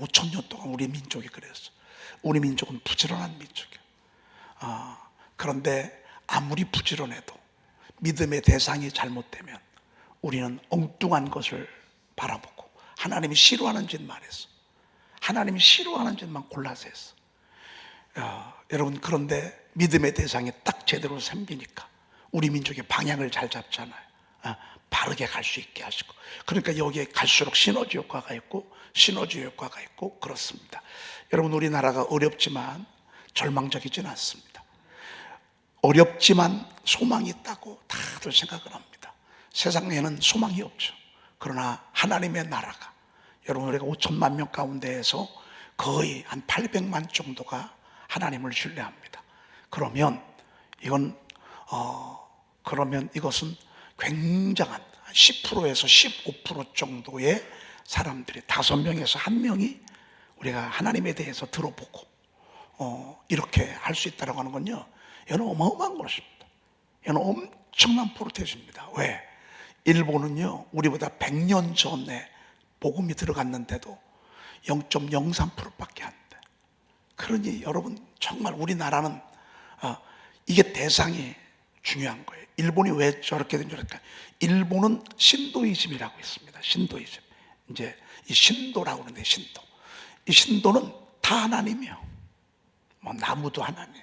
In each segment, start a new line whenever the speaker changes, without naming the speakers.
5천 년 동안 우리 민족이 그랬어. 우리 민족은 부지런한 민족이야. 그런데 아무리 부지런해도 믿음의 대상이 잘못되면 우리는 엉뚱한 것을 바라보고 하나님이 싫어하는 짓만 했어. 하나님이 싫어하는 짓만 골라서 했어. 여러분, 그런데 믿음의 대상이 딱 제대로 생기니까 우리 민족의 방향을 잘 잡잖아요. 바르게 갈 수 있게 하시고, 그러니까 여기에 갈수록 시너지 효과가 있고 시너지 효과가 있고 그렇습니다. 여러분, 우리나라가 어렵지만 절망적이진 않습니다. 어렵지만 소망이 있다고 다들 생각을 합니다. 세상에는 소망이 없죠. 그러나 하나님의 나라가, 여러분, 우리가 5천만 명 가운데에서 거의 한 800만 정도가 하나님을 신뢰합니다. 그러면 이것은 굉장한 10%에서 15% 정도의 사람들이, 5명에서 1명이 우리가 하나님에 대해서 들어보고 이렇게 할 수 있다고 하는 건요, 이건 어마어마한 것입니다. 이건 엄청난 프로테이지입니다. 왜? 일본은요, 우리보다 100년 전에 복음이 들어갔는데도 0.03%밖에 안 돼. 그러니 여러분, 정말 우리나라는 이게 대상이 중요한 거예요. 일본이 왜 저렇게 된 줄 알까? 일본은 신도이즘이라고 있습니다. 신도이즘. 이제 이 신도라고 하는데, 신도. 이 신도는 다 하나님이요. 뭐 나무도 하나님,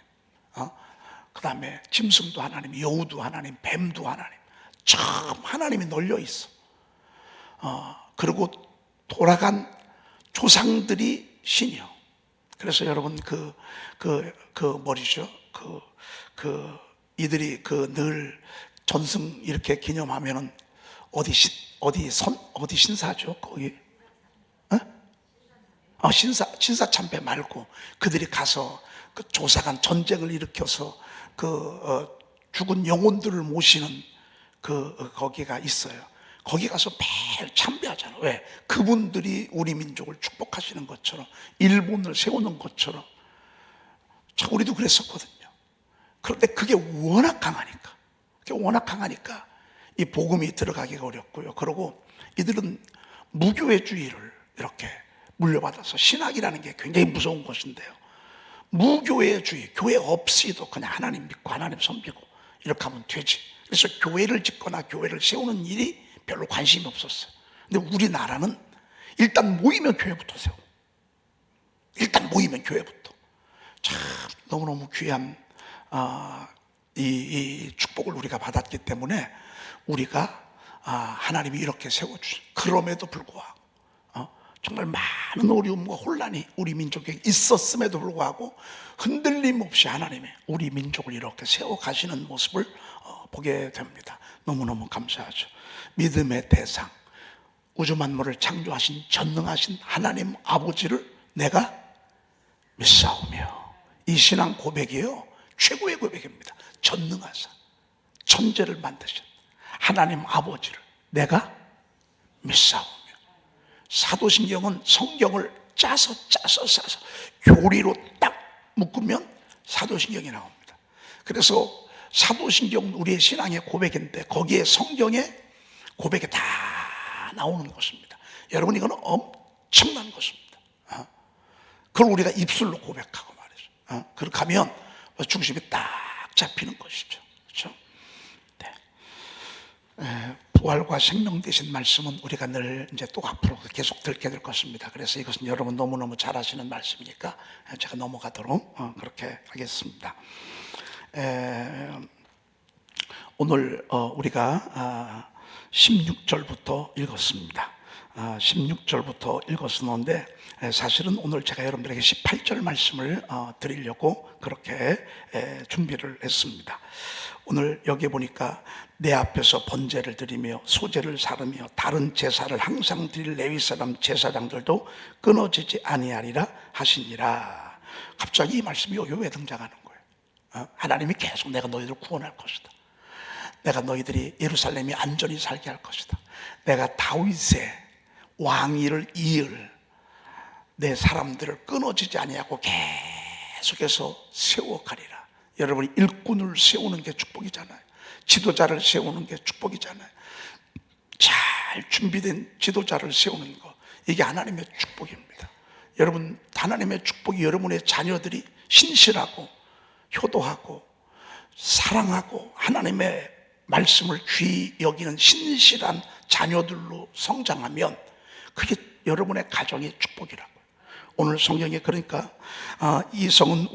그 다음에 짐승도 하나님, 여우도 하나님, 뱀도 하나님. 참 하나님이 널려 있어. 그리고 돌아간 조상들이 신이요. 그래서 여러분, 이들이 늘 전승 이렇게 기념하면은 어디 신사죠? 거기? 신사참배 말고 그들이 가서 그 조사간 전쟁을 일으켜서 죽은 영혼들을 모시는 거기가 있어요. 거기 가서 매일 참배하잖아. 왜? 그분들이 우리 민족을 축복하시는 것처럼, 일본을 세우는 것처럼. 참, 우리도 그랬었거든요. 그런데 그게 워낙 강하니까 이 복음이 들어가기가 어렵고요. 그리고 이들은 무교회주의를 이렇게 물려받아서, 신학이라는 게 굉장히 무서운 것인데요, 무교회주의, 교회 없이도 그냥 하나님 믿고 하나님 섬기고 이렇게 하면 되지. 그래서 교회를 짓거나 교회를 세우는 일이 별로 관심이 없었어요. 근데 우리나라는 일단 모이면 교회부터 세우고, 일단 모이면 교회부터. 참 너무너무 귀한 이 축복을 우리가 받았기 때문에 우리가 하나님이 이렇게 세워주신, 그럼에도 불구하고 정말 많은 어려움과 혼란이 우리 민족에 있었음에도 불구하고 흔들림 없이 하나님이 우리 민족을 이렇게 세워가시는 모습을 보게 됩니다. 너무너무 감사하죠. 믿음의 대상, 우주 만물을 창조하신 전능하신 하나님 아버지를 내가 믿사오며. 이 신앙 고백이에요, 최고의 고백입니다. 전능하사 천재를 만드신 하나님 아버지를 내가 믿사오며. 사도신경은 성경을 짜서 교리로 딱 묶으면 사도신경이 나옵니다. 그래서 사도신경 우리의 신앙의 고백인데, 거기에 성경의 고백이 다 나오는 것입니다. 여러분, 이거는 엄청난 것입니다. 그걸 우리가 입술로 고백하고 말이죠. 그렇게 하면 중심이 딱 잡히는 것이죠. 그렇죠? 네. 부활과 생명 되신 말씀은 우리가 늘 이제 또 앞으로 계속 듣게 될 것입니다. 그래서 이것은 여러분 너무너무 잘 아시는 말씀이니까 제가 넘어가도록 그렇게 하겠습니다. 오늘 우리가 16절부터 읽었습니다. 16절부터 읽었었는데, 사실은 오늘 제가 여러분들에게 18절 말씀을 드리려고 그렇게 준비를 했습니다. 오늘 여기 보니까 내 앞에서 번제를 드리며 소제를 사르며 다른 제사를 항상 드릴 레위 사람 제사장들도 끊어지지 아니하리라 하시니라. 갑자기 이 말씀이 여기 왜 등장하는 거예요? 하나님이 계속 내가 너희들을 구원할 것이다. 내가 너희들이 예루살렘이 안전히 살게 할 것이다. 내가 다윗의 왕위를 이을 내 사람들을 끊어지지 아니하고 계속해서 세워가리라. 여러분이 일꾼을 세우는 게 축복이잖아요. 지도자를 세우는 게 축복이잖아요. 잘 준비된 지도자를 세우는 거, 이게 하나님의 축복입니다. 여러분, 하나님의 축복이 여러분의 자녀들이 신실하고 효도하고 사랑하고 하나님의 말씀을 귀히 여기는 신실한 자녀들로 성장하면 그게 여러분의 가정의 축복이라고요. 오늘 성경에 그러니까 이성은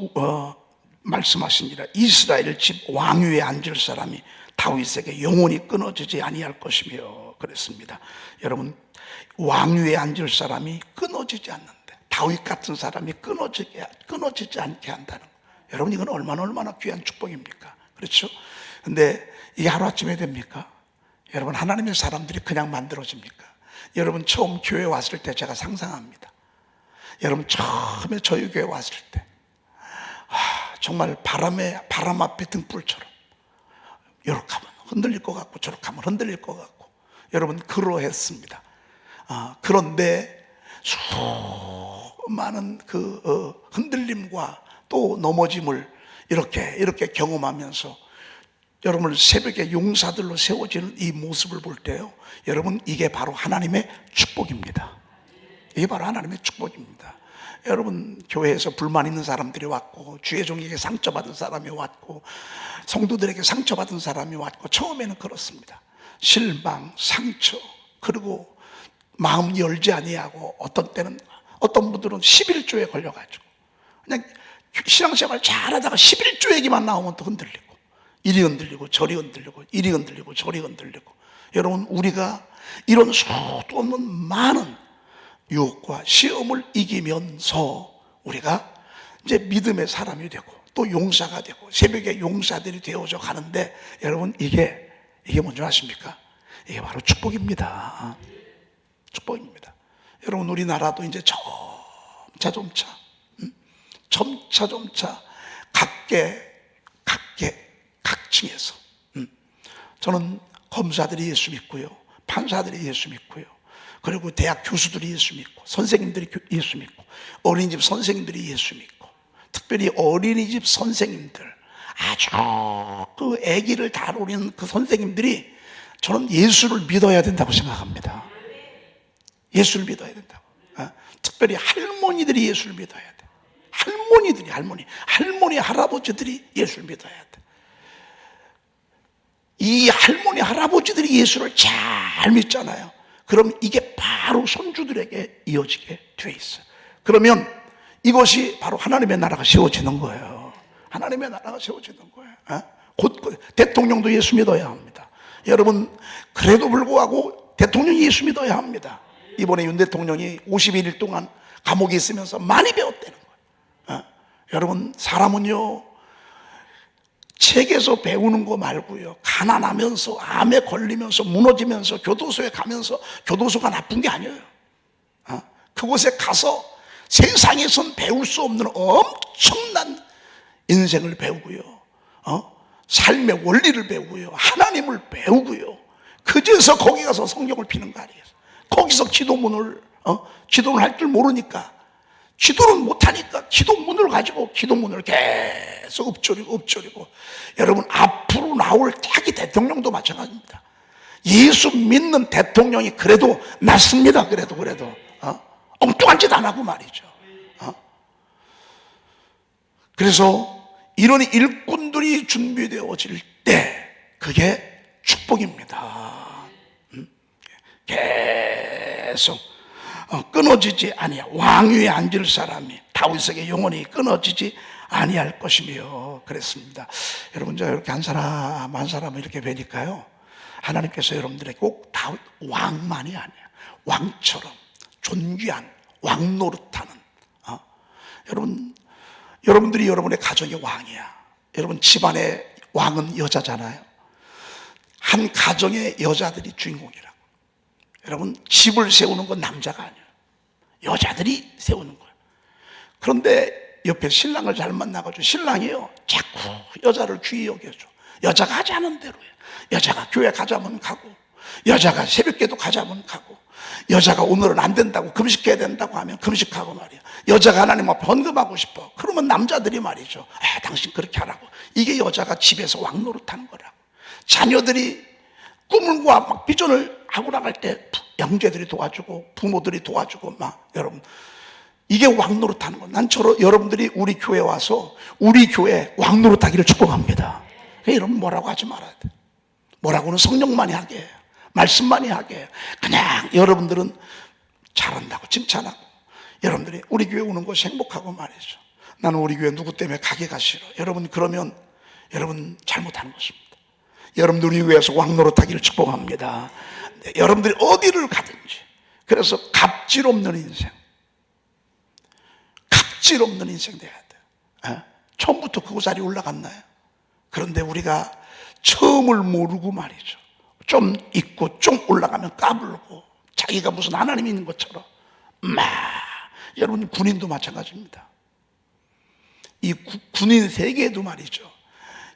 말씀하시니라, 이스라엘 집 왕위에 앉을 사람이 다윗에게 영원히 끊어지지 아니할 것이며 그랬습니다. 여러분, 왕위에 앉을 사람이 끊어지지 않는데 다윗 같은 사람이 끊어지지 않게 한다는 거. 여러분, 이건 얼마나 귀한 축복입니까? 그렇죠? 근데 이게 하루아침에 됩니까? 여러분, 하나님의 사람들이 그냥 만들어집니까? 여러분, 처음 교회 왔을 때 제가 상상합니다. 여러분, 처음에 저희 교회 왔을 때 정말 바람 앞에 등불처럼 이렇게 하면 흔들릴 것 같고 저렇게 하면 흔들릴 것 같고 여러분, 그러했습니다. 그런데 수많은 흔들림과 또 넘어짐을 이렇게 경험하면서 여러분, 새벽에 용사들로 세워지는 이 모습을 볼 때요, 여러분, 이게 바로 하나님의 축복입니다. 이게 바로 하나님의 축복입니다. 여러분, 교회에서 불만 있는 사람들이 왔고 주의 종에게 상처받은 사람이 왔고 성도들에게 상처받은 사람이 왔고 처음에는 그렇습니다. 실망, 상처, 그리고 마음 열지 아니하고 어떤 때는 어떤 분들은 11조에 걸려가지고 그냥 신앙생활 잘하다가 11조 얘기만 나오면 또 흔들리고 이리 흔들리고 저리 흔들리고 이리 흔들리고 저리 흔들리고. 여러분, 우리가 이런 수도 없는 많은 유혹과 시험을 이기면서 우리가 이제 믿음의 사람이 되고 또 용사가 되고 새벽에 용사들이 되어져 가는데 여러분, 이게 뭔지 아십니까? 이게 바로 축복입니다. 축복입니다. 여러분, 우리나라도 이제 점차 각층에서 저는 검사들이 예수 믿고요, 판사들이 예수 믿고요, 그리고 대학 교수들이 예수 믿고 선생님들이 예수 믿고 어린이집 선생님들이 예수 믿고 특별히 어린이집 선생님들, 아주 그 아기를 다루는 그 선생님들이 저는 예수를 믿어야 된다고 생각합니다. 예수를 믿어야 된다고. 특별히 할머니들이 예수를 믿어야 돼. 할머니 할아버지들이 예수를 믿어야 돼. 이 할머니 할아버지들이 예수를 잘 믿잖아요. 그럼 이게 바로 손주들에게 이어지게 돼 있어요. 그러면 이것이 바로 하나님의 나라가 세워지는 거예요. 하나님의 나라가 세워지는 거예요. 곧 대통령도 예수 믿어야 합니다. 여러분, 그래도 불구하고 대통령이 예수 믿어야 합니다. 이번에 윤 대통령이 51일 동안 감옥에 있으면서 많이 배웠다는 거예요. 여러분, 사람은요, 책에서 배우는 거 말고요, 가난하면서 암에 걸리면서 무너지면서 교도소에 가면서, 교도소가 나쁜 게 아니에요. 그곳에 가서 세상에선 배울 수 없는 엄청난 인생을 배우고요, 삶의 원리를 배우고요, 하나님을 배우고요, 그제서 거기 가서 성경을 피는 거 아니에요. 거기서 기도를 할 줄 모르니까, 기도는 못하니까 기도문을 가지고 기도문을 계속 읊조리고. 여러분, 앞으로 나올 차기 대통령도 마찬가지입니다. 예수 믿는 대통령이 그래도 낫습니다. 그래도 엉뚱한 짓 안 하고 말이죠. 그래서 이런 일꾼들이 준비되어질 때 그게 축복입니다. 계속 끊어지지 아니야. 왕위에 앉을 사람이 다윗에게 영원히 끊어지지 아니할 것이며 그랬습니다. 여러분, 저 이렇게 한 사람 이렇게 뵈니까요, 하나님께서 여러분들에게 꼭 다윗 왕만이 아니야, 왕처럼 존귀한 왕 노릇하는 여러분들이 여러분의 가정의 왕이야. 여러분, 집안의 왕은 여자잖아요. 한 가정의 여자들이 주인공이라고. 여러분, 집을 세우는 건 남자가 아니에요. 여자들이 세우는 거예요. 그런데 옆에 신랑을 잘 만나가지고 신랑이요, 자꾸 여자를 귀히 여겨줘. 여자가 하자는 대로 해요. 여자가 교회 가자면 가고, 여자가 새벽기도 가자면 가고, 여자가 오늘은 안 된다고 금식해야 된다고 하면 금식하고 말이야. 여자가 하나님 앞에 헌금하고 싶어. 그러면 남자들이 말이죠, 당신 그렇게 하라고. 이게 여자가 집에서 왕노릇하는 거라고. 자녀들이 꿈과 막 비전을 하고 나갈 때 형제들이 도와주고 부모들이 도와주고 막. 여러분, 이게 왕노릇하는 거예요. 난 여러분들이 우리 교회 와서 우리 교회 왕노릇하기를 축복합니다. 여러분 뭐라고 하지 말아야 돼. 뭐라고는 성령만이 하게 해요. 말씀만이 하게 해요. 그냥 여러분들은 잘한다고 칭찬하고, 여러분들이 우리 교회 오는 것이 행복하고 말이죠. 나는 우리 교회 누구 때문에 가기가 싫어. 여러분 그러면 여러분 잘못하는 것입니다. 여러분들 우리 교회에서 왕노릇하기를 축복합니다. 네, 여러분들이 어디를 가든지. 그래서 갑질 없는 인생, 갑질 없는 인생 돼야 돼요. 처음부터 그 자리에 올라갔나요? 그런데 우리가 처음을 모르고 말이죠, 좀 있고 좀 올라가면 까불고 자기가 무슨 하나님이 있는 것처럼 여러분 군인도 마찬가지입니다. 이 군인 세계에도 말이죠,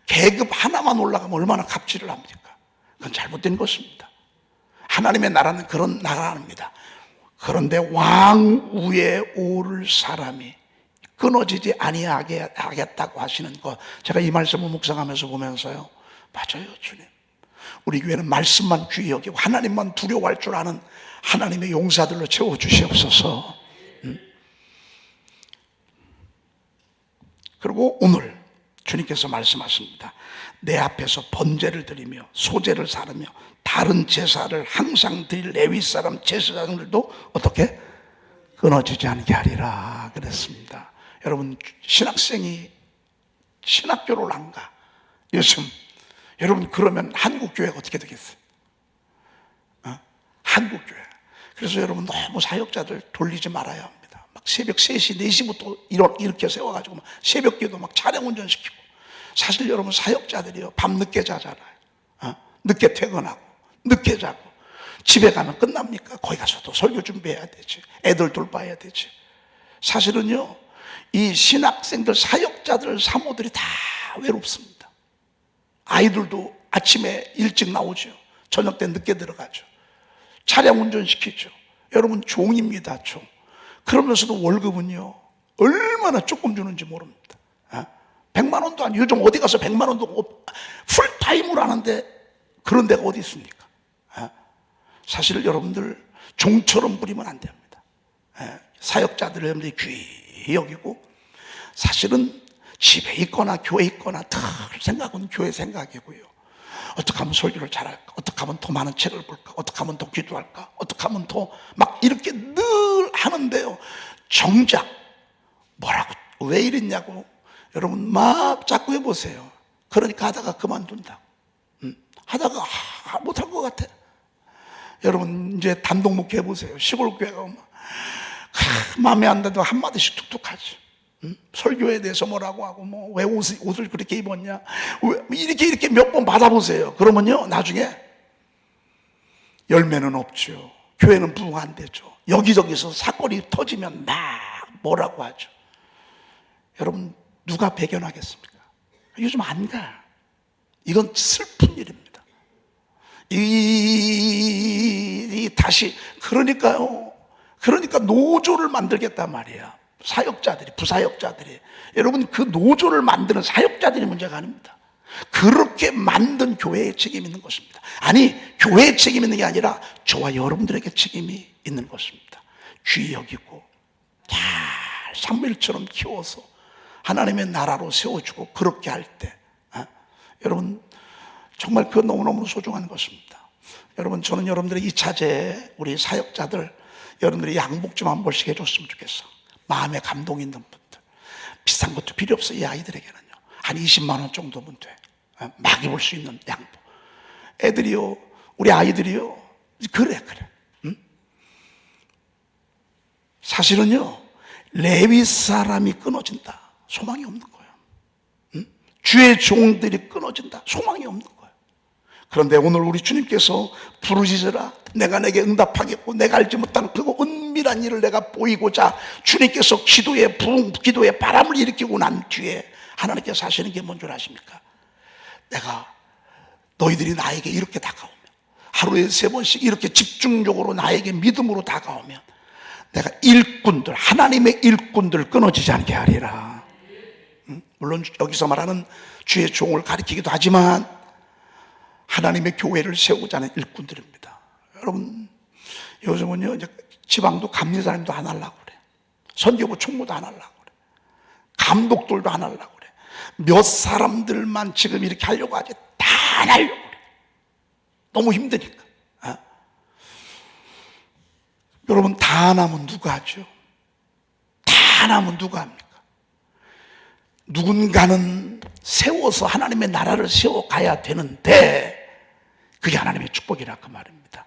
계급 하나만 올라가면 얼마나 갑질을 합니까? 그건 잘못된 것입니다. 하나님의 나라는 그런 나라입니다. 그런데 왕 위에 오를 사람이 끊어지지 아니하게 하겠다고 하시는 것, 제가 이 말씀을 묵상하면서 보면서요, 맞아요 주님, 우리 교회는 말씀만 귀히 여기고 하나님만 두려워할 줄 아는 하나님의 용사들로 채워주시옵소서. 그리고 오늘 주님께서 말씀하십니다. 내 앞에서 번제를 드리며 소제를 사르며 다른 제사를 항상 드릴 레위 사람 제사장들도 어떻게 끊어지지 않게 하리라 그랬습니다. 여러분 신학생이 신학교를 안 가. 요즘 여러분 그러면 한국교회가 어떻게 되겠어요? 한국교회. 그래서 여러분 너무 사역자들 돌리지 말아야 합니다. 막 새벽 3시, 4시부터 이렇게 세워가지고 막 새벽기도 막 차량 운전시키고. 사실 여러분 사역자들이요 밤늦게 자잖아요. 늦게 퇴근하고 늦게 자고 집에 가면 끝납니까? 거기 가서도 설교 준비해야 되지, 애들 돌봐야 되지. 사실은요 이 신학생들 사역자들 사모들이 다 외롭습니다. 아이들도 아침에 일찍 나오죠. 저녁 때 늦게 들어가죠. 차량 운전시키죠. 여러분 종입니다, 종. 그러면서도 월급은요 얼마나 조금 주는지 모릅니다. 100만 원도 아니고 요즘 어디 가서 100만 원도 풀타임으로 하는데 그런 데가 어디 있습니까? 사실 여러분들 종처럼 부리면 안 됩니다. 사역자들 여러분들이 귀히 여기고, 사실은 집에 있거나 교회에 있거나 다 생각은 교회 생각이고요. 어떻게 하면 설교를 잘할까? 어떻게 하면 더 많은 책을 볼까? 어떻게 하면 더 기도할까? 어떻게 하면 더 막 이렇게 늘 하는데요, 정작 뭐라고 왜 이랬냐고 여러분 막 자꾸 해보세요. 그러니까 하다가 그만둔다. 하다가 못할 것 같아. 여러분 이제 단독 목회 해보세요. 시골 교회 가면 마음에 안 들어도 한마디씩 툭툭 하지. 설교에 대해서 뭐라고 하고, 뭐 왜 옷을 그렇게 입었냐, 왜 이렇게 몇 번 받아보세요. 그러면요 나중에 열매는 없죠. 교회는 부흥 안 되죠. 여기저기서 사건이 터지면 막 뭐라고 하죠. 여러분 누가 배견하겠습니까? 요즘 안 가. 이건 슬픈 일입니다. 다시 그러니까요. 그러니까 노조를 만들겠단 말이야. 사역자들이, 부사역자들이. 여러분 그 노조를 만드는 사역자들이 문제가 아닙니다. 그렇게 만든 교회에 책임 있는 것입니다. 아니 교회에 책임 있는 게 아니라 저와 여러분들에게 책임이 있는 것입니다. 귀히 여기고 잘 산물처럼 키워서 하나님의 나라로 세워주고 그렇게 할 때, 여러분 정말 그 너무너무 소중한 것입니다. 여러분 저는 여러분들의 이 차제에 우리 사역자들 여러분들이 양복 좀 한 벌씩 해줬으면 좋겠어. 마음에 감동 있는 분들, 비싼 것도 필요 없어. 이 아이들에게는요 한 20만 원 정도면 돼. 막 입을 수 있는 양복. 애들이요, 우리 아이들이요, 그래. 사실은요 레위 사람이 끊어진다, 소망이 없는 거예요. 주의 종들이 끊어진다, 소망이 없는 거예요. 그런데 오늘 우리 주님께서 부르짖으라 내가 내게 응답하겠고 내가 알지 못하는 그 은밀한 일을 내가 보이고자, 주님께서 기도의 부흥, 기도의 바람을 일으키고 난 뒤에 하나님께서 하시는 게 뭔 줄 아십니까? 내가 너희들이 나에게 이렇게 다가오면, 하루에 3번씩 이렇게 집중적으로 나에게 믿음으로 다가오면 내가 일꾼들, 하나님의 일꾼들 끊어지지 않게 하리라. 물론 여기서 말하는 주의 종을 가리키기도 하지만 하나님의 교회를 세우고자 하는 일꾼들입니다. 여러분 요즘은요 이제 지방도 감리사님도 안 하려고 그래요. 선교부 총무도 안 하려고 그래. 감독들도 안 하려고 그래. 몇 사람들만 지금 이렇게 하려고 하지 다 안 하려고 그래. 너무 힘드니까. 여러분, 다 안 하면 누가 하죠? 다 안 하면 누가 합니까? 누군가는 세워서 하나님의 나라를 세워가야 되는데 그게 하나님의 축복이라 그 말입니다.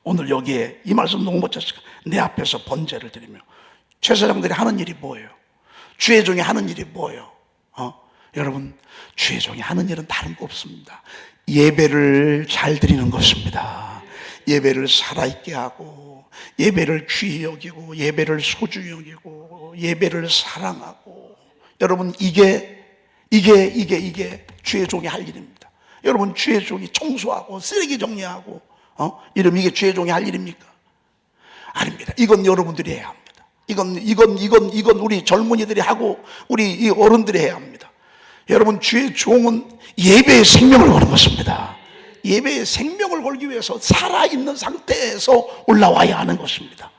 오늘 여기에 이 말씀 너무 멋졌어요. 내 앞에서 번제를 드리며. 제사장들이 하는 일이 뭐예요? 주의 종이 하는 일이 뭐예요? 여러분, 주의 종이 하는 일은 다른 거 없습니다. 예배를 잘 드리는 것입니다. 예배를 살아있게 하고, 예배를 귀히 여기고, 예배를 소중히 여기고, 예배를 사랑하고. 여러분, 이게 주의 종이 할 일입니다. 여러분, 주의 종이 청소하고 쓰레기 정리하고 이러면 이게 주의 종이 할 일입니까? 아닙니다. 이건 여러분들이 해야 합니다. 이건 우리 젊은이들이 하고 우리 이 어른들이 해야 합니다. 여러분, 주의 종은 예배의 생명을 거는 것입니다. 예배의 생명을 걸기 위해서 살아있는 상태에서 올라와야 하는 것입니다.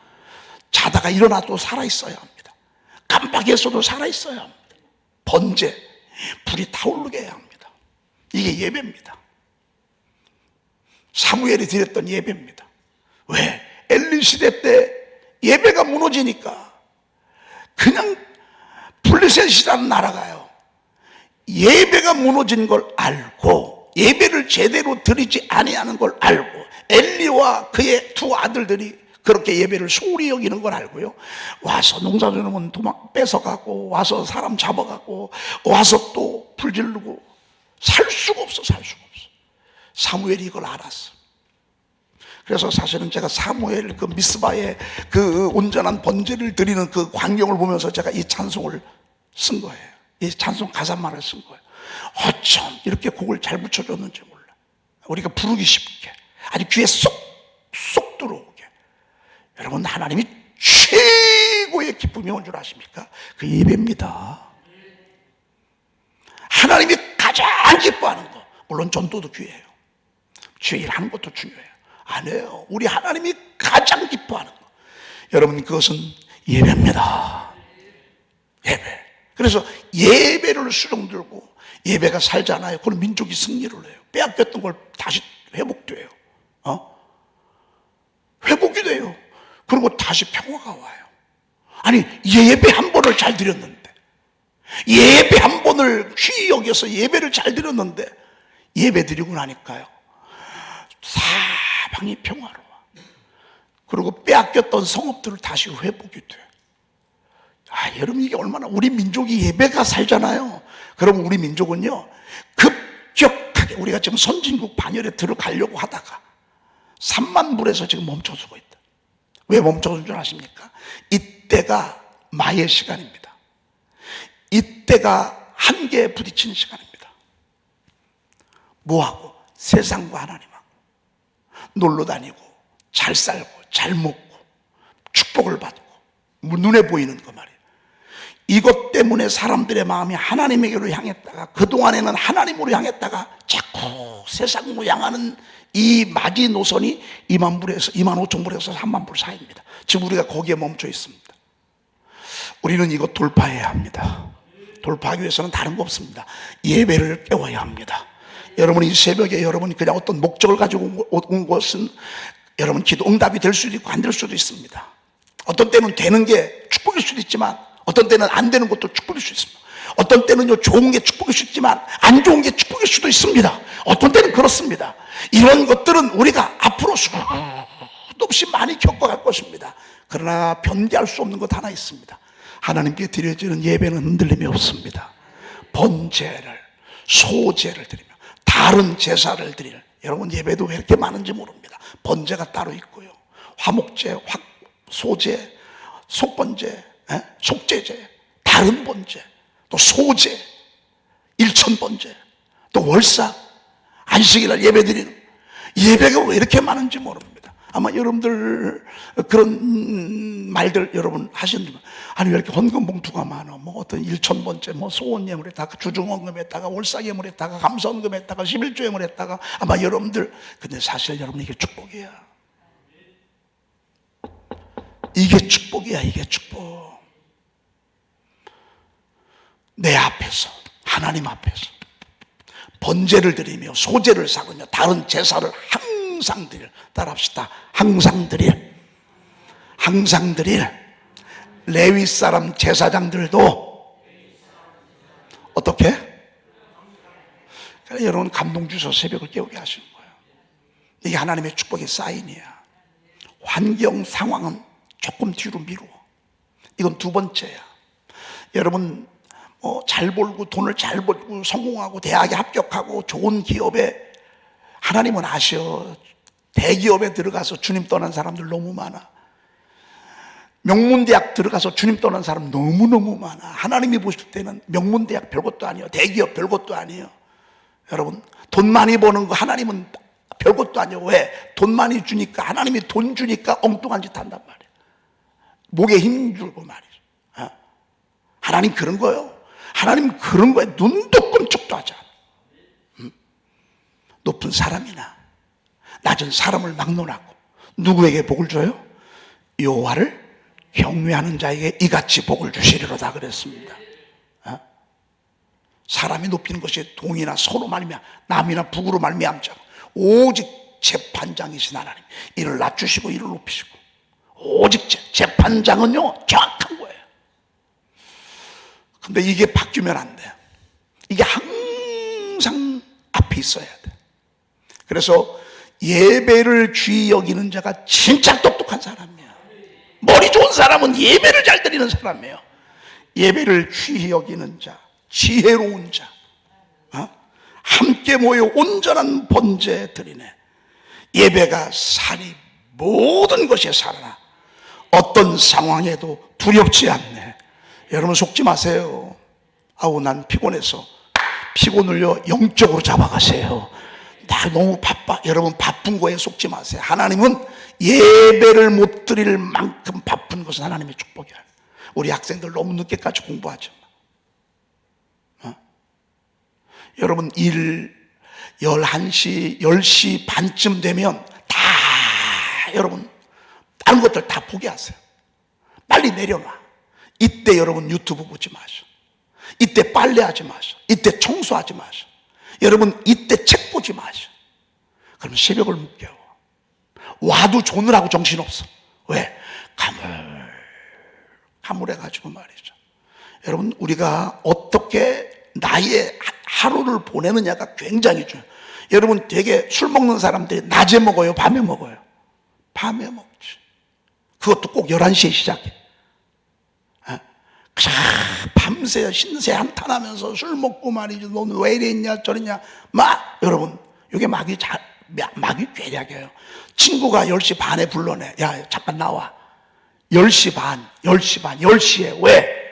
자다가 일어나도 살아있어야 합니다. 깜빡했어도 살아있어야 합니다. 번제, 불이 타오르게 해야 합니다. 이게 예배입니다. 사무엘이 드렸던 예배입니다. 왜? 엘리 시대 때 예배가 무너지니까 그냥 블레셋이라는 나라가요, 예배가 무너진 걸 알고 예배를 제대로 드리지 아니하는 걸 알고 엘리와 그의 두 아들들이 그렇게 예배를 소홀히 여기는 걸 알고요, 와서 농사지으면 도망 뺏어가고 와서 사람 잡아가고 와서 또 불지르고 살 수가 없어. 사무엘이 이걸 알았어. 그래서 사실은 제가 사무엘 그 미스바의 그 온전한 번제를 드리는 그 광경을 보면서 제가 이 찬송을 쓴 거예요. 이 찬송 가사만을 쓴 거예요. 어쩜 이렇게 곡을 잘 붙여줬는지 몰라. 우리가 부르기 쉽게, 아주 귀에 쏙 들어오게. 여러분, 하나님이 최고의 기쁨이 온 줄 아십니까? 그 예배입니다. 하나님이 가장 기뻐하는 거, 물론 전도도 귀해요. 주의 일 하는 것도 중요해요. 아니에요. 우리 하나님이 가장 기뻐하는 거, 여러분, 그것은 예배입니다. 예배. 그래서 예배를 수종 들고 예배가 살잖아요. 그럼 민족이 승리를 해요. 빼앗겼던 걸 다시 회복돼요. 회복이 돼요. 그리고 다시 평화가 와요. 아니, 예배 한 번을 잘 드렸는데, 예배 한 번을 귀히 여겨서 예배를 잘 드렸는데, 예배 드리고 나니까요, 사방이 평화로워. 그리고 빼앗겼던 성읍들을 다시 회복이 돼. 여러분, 이게 얼마나, 우리 민족이 예배가 살잖아요. 그럼 우리 민족은요, 급격하게, 우리가 지금 선진국 반열에 들어가려고 하다가 3만 불에서 지금 멈춰서고 있다. 왜 멈춰선 줄 아십니까? 이때가 마의 시간입니다. 이때가 한계에 부딪히는 시간입니다. 뭐하고? 세상과 하나님하고 놀러 다니고 잘 살고 잘 먹고 축복을 받고 눈에 보이는 거 말이에요. 이것 때문에 사람들의 마음이 하나님에게로 향했다가, 그동안에는 하나님으로 향했다가 자꾸 세상으로 향하는 이 마지노선이 2만 불에서 2만 5천 불에서 3만 불 사이입니다. 지금 우리가 거기에 멈춰 있습니다. 우리는 이거 돌파해야 합니다. 돌파하기 위해서는 다른 거 없습니다. 예배를 깨워야 합니다. 여러분, 이 새벽에 여러분이 그냥 어떤 목적을 가지고 온 것은 여러분 기도 응답이 될 수도 있고 안 될 수도 있습니다. 어떤 때는 되는 게 축복일 수도 있지만 어떤 때는 안 되는 것도 축복일 수 있습니다. 어떤 때는요, 좋은 게 축복일 수 있지만 안 좋은 게 축복일 수도 있습니다. 어떤 때는 그렇습니다. 이런 것들은 우리가 앞으로 수도 없이 많이 겪어갈 것입니다. 그러나 변개할 수 없는 것 하나 있습니다. 하나님께 드려지는 예배는 흔들림이 없습니다. 번제를, 소제를 드리며 다른 제사를 드릴, 여러분, 예배도 왜 이렇게 많은지 모릅니다. 번제가 따로 있고요, 화목제, 소제, 속번제, 속제제, 다른 번제, 또 소제, 일천번제, 또 월사, 안식일날 예배드리는 예배가 왜 이렇게 많은지 모릅니다. 아마 여러분들 그런 말들 여러분 하시는, 아니 왜 이렇게 헌금 봉투가 많아? 뭐 어떤 일천번째, 뭐 소원 예물했다가 주중헌금했다가 월사 예물했다가 감사헌금했다가 11조 예물했다가, 아마 여러분들, 근데 사실 여러분 이게 축복이야. 이게 축복이야. 이게 축복. 내 앞에서, 하나님 앞에서 번제를 드리며 소제를 사으며 다른 제사를 항상 드릴, 따라합시다. 항상 드릴. 레위 사람 제사장들도 어떻게? 그러니까 여러분 감동 주셔서 새벽을 깨우게 하시는 거예요. 이게 하나님의 축복의 사인이야. 환경 상황은 조금 뒤로 미루어. 이건 두 번째야. 여러분 잘 벌고 돈을 잘 벌고 성공하고 대학에 합격하고 좋은 기업에, 하나님은 아셔. 대기업에 들어가서 주님 떠난 사람들 너무 많아. 명문대학 들어가서 주님 떠난 사람 너무너무 많아. 하나님이 보실 때는 명문대학 별것도 아니에요. 대기업 별것도 아니에요. 여러분 돈 많이 버는 거 하나님은 별것도 아니에요. 왜? 돈 많이 주니까, 하나님이 돈 주니까 엉뚱한 짓 한단 말이에요. 목에 힘 주고 말이죠. 하나님 그런 거예요. 하나님 그런 거에 눈도 끔찍도 하지 않아. 높은 사람이나 낮은 사람을 막론하고 누구에게 복을 줘요? 여호와를 경외하는 자에게 이같이 복을 주시리로다 그랬습니다. 사람이 높이는 것이 동이나 서로 말미암아 남이나 북으로 말미암지 않고 오직 재판장이신 하나님, 이를 낮추시고 이를 높이시고, 오직 재판장은요 정확한 거예요. 근데 이게 바뀌면 안 돼요. 이게 항상 앞에 있어야 돼. 그래서 예배를 귀히 여기는 자가 진짜 똑똑한 사람이야. 머리 좋은 사람은 예배를 잘 드리는 사람이에요. 예배를 귀히 여기는 자, 지혜로운 자, 함께 모여 온전한 번제 드리네. 예배가 살이 모든 것이 살아나 어떤 상황에도 두렵지 않네. 여러분 속지 마세요. 아우 난 피곤해서, 피곤을요 영적으로 잡아가세요. 나 너무 바빠. 여러분 바쁜 거에 속지 마세요. 하나님은 예배를 못 드릴 만큼 바쁜 것은 하나님의 축복이야. 우리 학생들 너무 늦게까지 공부하지 마. 여러분 11시 10시 반쯤 되면 다 여러분 다른 것들 다 포기하세요. 빨리 내려놔. 이때 여러분 유튜브 보지 마셔. 이때 빨래하지 마셔. 이때 청소하지 마셔. 여러분 이때 책 보지 마셔. 그러면 새벽을 못 깨워. 와도 조느라고 정신없어. 왜? 가물해가지고 말이죠. 여러분 우리가 어떻게 나의 하루를 보내느냐가 굉장히 중요해요. 여러분 되게 술 먹는 사람들이 낮에 먹어요? 밤에 먹어요? 밤에 먹지. 그것도 꼭 11시에 시작해. 밤새 신세 한탄하면서 술 먹고 말이죠. 너는 왜 이랬냐 저랬냐 여러분 이게 막이 괴력이에요. 친구가 10시 반에 불러내. 야 잠깐 나와. 10시 반 10시에. 왜?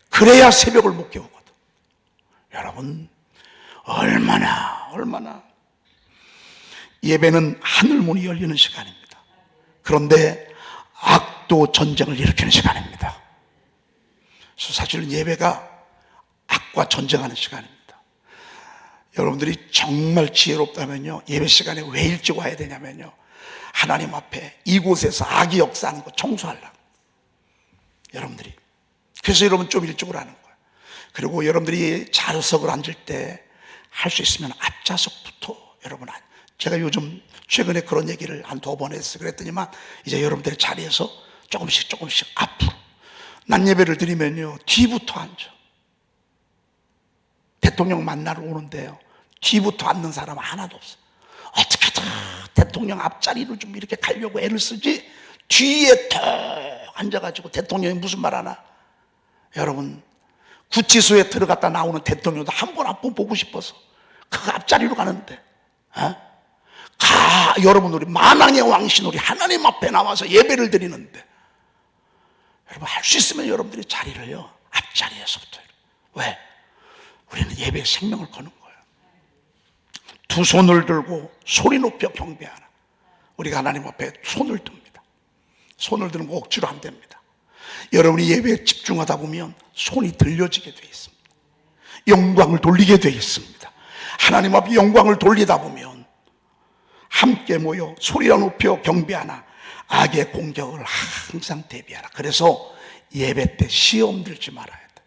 그래야 새벽을 못 깨우거든. 여러분 얼마나 예배는 하늘문이 열리는 시간입니다. 그런데 악도 전쟁을 일으키는 시간입니다. 그래서 사실은 예배가 악과 전쟁하는 시간입니다. 여러분들이 정말 지혜롭다면요, 예배 시간에 왜 일찍 와야 되냐면요, 하나님 앞에 이곳에서 악이 역사하는 거 청소하려고. 여러분들이 그래서 여러분 좀 일찍 오라는 거예요. 그리고 여러분들이 좌석을 앉을 때 할 수 있으면 앞좌석부터 여러분 제가 요즘 최근에 그런 얘기를 한 2번 했어요. 그랬더니만 이제 여러분들의 자리에서 조금씩 앞으로, 낮 예배를 드리면요 뒤부터 앉아. 대통령 만나러 오는데요 뒤부터 앉는 사람 하나도 없어. 어떻게든 대통령 앞자리를 좀 이렇게 가려고 애를 쓰지, 뒤에 턱 앉아가지고 대통령이 무슨 말 하나. 여러분 구치소에 들어갔다 나오는 대통령도 한 번 보고 싶어서 그 앞자리로 가는데, 여러분 우리 만왕의 왕신 우리 하나님 앞에 나와서 예배를 드리는데, 여러분 할 수 있으면 여러분들이 자리를요 앞자리에서부터. 왜? 우리는 예배에 생명을 거는 거예요. 두 손을 들고 소리 높여 경배하라. 우리가 하나님 앞에 손을 듭니다. 손을 드는 거 억지로 안 됩니다. 여러분이 예배에 집중하다 보면 손이 들려지게 되어 있습니다. 영광을 돌리게 되어 있습니다. 하나님 앞에 영광을 돌리다 보면 함께 모여 소리를 높여 경배하나 악의 공격을 항상 대비하라. 그래서 예배 때 시험 들지 말아야 돼.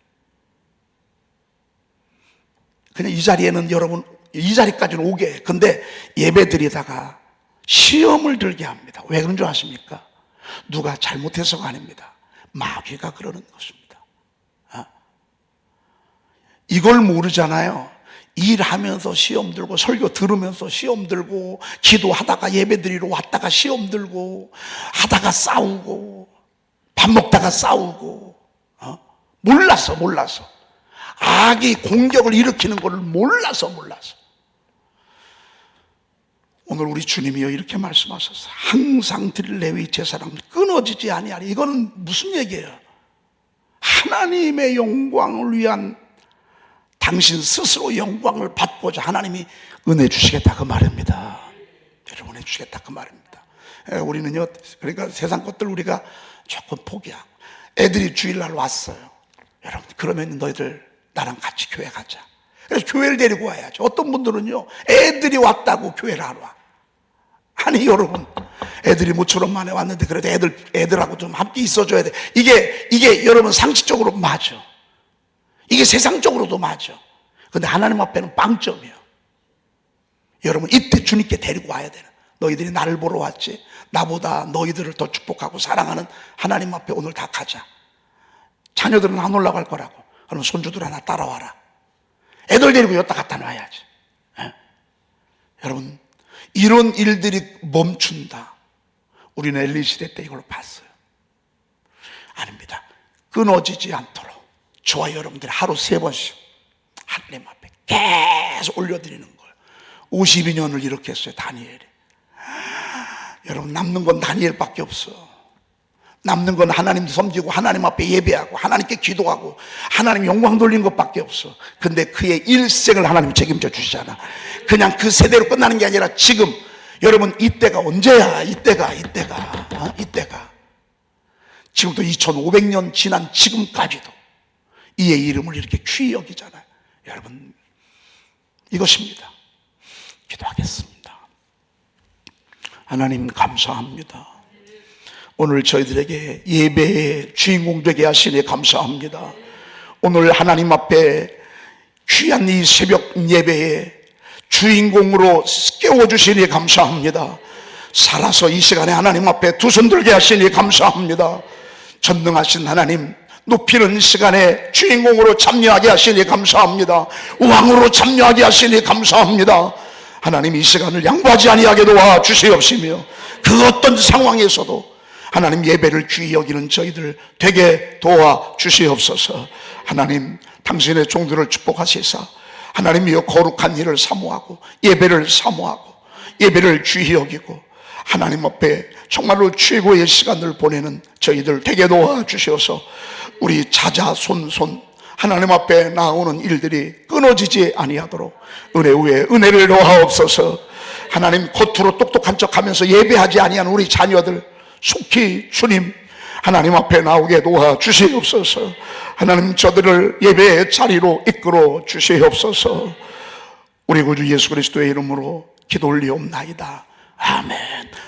그냥 이 자리에는 여러분 이 자리까지는 오게 해. 근데 예배 드리다가 시험을 들게 합니다. 왜 그런 줄 아십니까? 누가 잘못해서가 아닙니다. 마귀가 그러는 것입니다. 이걸 모르잖아요. 일하면서 시험 들고, 설교 들으면서 시험 들고, 기도하다가 예배 드리러 왔다가 시험 들고, 하다가 싸우고, 밥 먹다가 싸우고, 몰라서 악이 공격을 일으키는 것을 몰라서 오늘 우리 주님이요 이렇게 말씀하셨어요. 항상 드릴 레위 제사랑 끊어지지 아니하리. 이거는 무슨 얘기예요? 하나님의 영광을 위한, 당신 스스로 영광을 받고자 하나님이 은혜 주시겠다 그 말입니다. 여러분 은혜 주시겠다 그 말입니다. 우리는요, 그러니까 세상 것들 우리가 조금 포기하고, 애들이 주일날 왔어요. 여러분 그러면 너희들 나랑 같이 교회 가자. 그래서 교회를 데리고 와야죠. 어떤 분들은요 애들이 왔다고 교회를 안 와. 아니 여러분, 애들이 모처럼 만에 왔는데 그래도 애들하고 좀 함께 있어줘야 돼. 이게 여러분 상식적으로 맞아. 이게 세상적으로도 맞아. 근데 하나님 앞에는 빵점이에요. 여러분 이때 주님께 데리고 와야 되는, 너희들이 나를 보러 왔지, 나보다 너희들을 더 축복하고 사랑하는 하나님 앞에 오늘 다 가자. 자녀들은 안 올라갈 거라고. 그럼 손주들 하나 따라와라. 애들 데리고 여기다 갖다 놔야지. 여러분 이런 일들이 멈춘다. 우리는 엘리 시대 때 이걸 봤어요. 아닙니다. 끊어지지 않도록 저와 여러분들이 하루 3번씩 하나님 앞에 계속 올려드리는 거예요. 52년을 이렇게 했어요. 다니엘이. 여러분 남는 건 다니엘밖에 없어. 남는 건 하나님 섬기고 하나님 앞에 예배하고 하나님께 기도하고 하나님 영광 돌리는 것밖에 없어. 근데 그의 일생을 하나님 책임져 주시잖아. 그냥 그 세대로 끝나는 게 아니라 지금 여러분 이때가 언제야? 이때가 지금부터 2500년 지난 지금까지도 이의 이름을 이렇게 귀히 여기잖아요. 여러분 이것입니다. 기도하겠습니다. 하나님 감사합니다. 오늘 저희들에게 예배의 주인공 되게 하시니 감사합니다. 오늘 하나님 앞에 귀한 이 새벽 예배에 주인공으로 깨워주시니 감사합니다. 살아서 이 시간에 하나님 앞에 두 손 들게 하시니 감사합니다. 전능하신 하나님 높이는 시간에 주인공으로 참여하게 하시니 감사합니다. 왕으로 참여하게 하시니 감사합니다. 하나님 이 시간을 양보하지 아니하게 도와주시옵시며 그 어떤 상황에서도 하나님 예배를 귀히 여기는 저희들 되게 도와주시옵소서. 하나님 당신의 종들을 축복하시사 하나님이여 거룩한 일을 사모하고 예배를 사모하고 예배를 귀히 여기고 하나님 앞에 정말로 최고의 시간을 보내는 저희들 되게 도와주셔서 우리 자자손손 하나님 앞에 나오는 일들이 끊어지지 아니하도록 은혜 위에 은혜를 더하옵소서. 하나님 겉으로 똑똑한 척하면서 예배하지 아니하는 우리 자녀들 속히 주님 하나님 앞에 나오게 도와주시옵소서. 하나님 저들을 예배의 자리로 이끌어 주시옵소서. 우리 구주 예수 그리스도의 이름으로 기도 올리옵나이다. 아멘.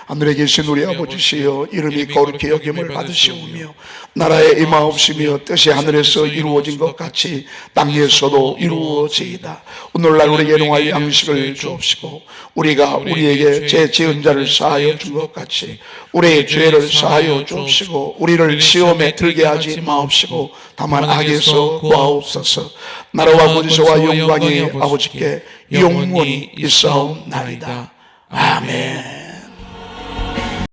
하늘에 계신 우리 아버지시여 이름이 거룩히 여김을 받으시오며 나라의 임하옵시며 뜻이 하늘에서 이루어진 것 같이 땅에서도 이루어지이다. 오늘날 우리에게 일용할 양식을 주옵시고 우리가 우리에게 죄 지은 자를 사하여 준 것 같이 우리의 죄를 사하여 주옵시고 우리를 시험에 들게 하지 마옵시고 다만 악에서 구하옵소서. 나라와 권세와 영광이 아버지께 영원히 있사옵나이다. 아멘.